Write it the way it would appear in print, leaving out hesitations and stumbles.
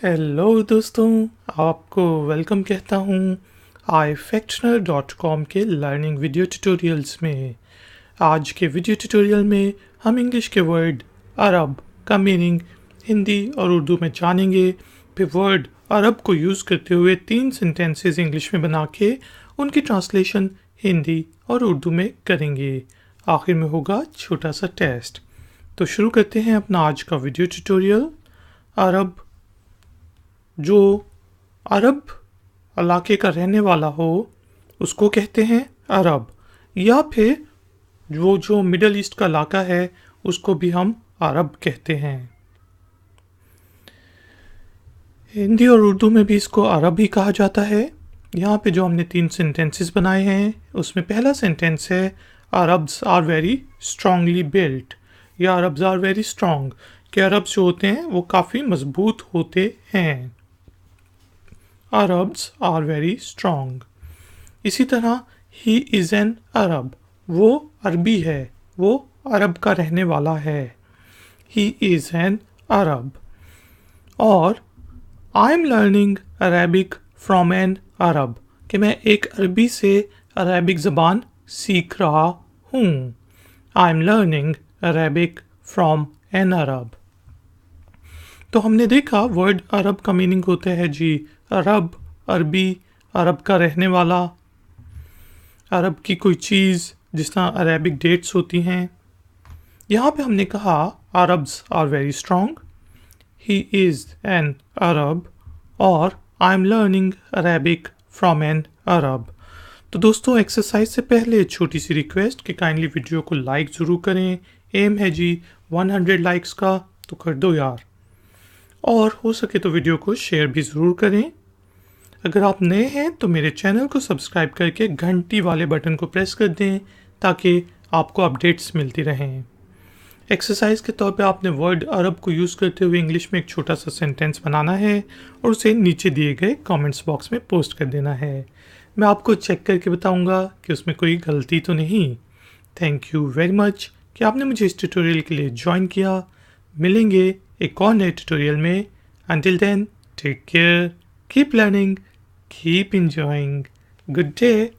Hello दोस्तों, आपको welcome कहता हूँ ifactioner.com के लर्निंग वीडियो ट्यूटोरियल्स में। आज के वीडियो ट्यूटोरियल में हम इंग्लिश के वर्ड अरब का मीनिंग हिंदी और उर्दू में जानेंगे। फिर वर्ड अरब को यूज़ करते हुए 3 सेंटेंसेस इंग्लिश में बना के उनकी ट्रांसलेशन हिंदी और उर्दू में करेंगे। आखिर में होगा छोटा सा टेस्ट। तो शुरू करते हैं अपना आज का वीडियो ट्यूटोरियल। अरब, जो अरब इलाके का रहने वाला हो उसको कहते हैं अरब, या फिर वो जो मिडल ईस्ट का इलाका है उसको भी हम अरब कहते हैं। हिंदी और उर्दू में भी इसको अरब ही कहा जाता है। यहाँ पे जो हमने 3 सेंटेंसेस बनाए हैं उसमें पहला सेंटेंस है Arabs are very strongly built, या अरब्स आर वेरी स्ट्रांग, कि अरब्स जो होते हैं वो काफ़ी मजबूत होते हैं। Arabs are very strong। इसी तरह he is an Arab, वो अरबी है, वो अरब का रहने वाला है। He is an Arab। और I'm learning Arabic from an Arab, कि मैं एक अरबी से अरबिक ज़बान सीख रहा हूँ। I'm learning Arabic from an Arab। तो हमने देखा वर्ड अरब का मीनिंग होता है जी अरब, अरबी, अरब का रहने वाला, अरब की कोई चीज़, जिस तरह अरेबिक डेट्स होती हैं। यहाँ पे हमने कहा Arabs are very strong, he is an Arab, और I am learning Arabic from an Arab. तो दोस्तों, एक्सरसाइज से पहले छोटी सी रिक्वेस्ट कि काइंडली वीडियो को लाइक ज़रूर करें। एम है जी 100 लाइक्स का, तो कर दो यार। और हो सके तो वीडियो को शेयर भी ज़रूर करें। अगर आप नए हैं तो मेरे चैनल को सब्सक्राइब करके घंटी वाले बटन को प्रेस कर दें ताकि आपको अपडेट्स मिलती रहें। एक्सरसाइज के तौर पे आपने वर्ड अरब को यूज़ करते हुए इंग्लिश में एक छोटा सा सेंटेंस बनाना है और उसे नीचे दिए गए कमेंट्स बॉक्स में पोस्ट कर देना है। मैं आपको चेक करके बताऊंगा कि उसमें कोई गलती तो नहीं। थैंक यू वेरी मच कि आपने मुझे इस ट्यूटोरियल के लिए ज्वाइन किया। मिलेंगे एक और नए ट्यूटोरियल में। Until then, take care, keep learning, keep enjoying. Good day.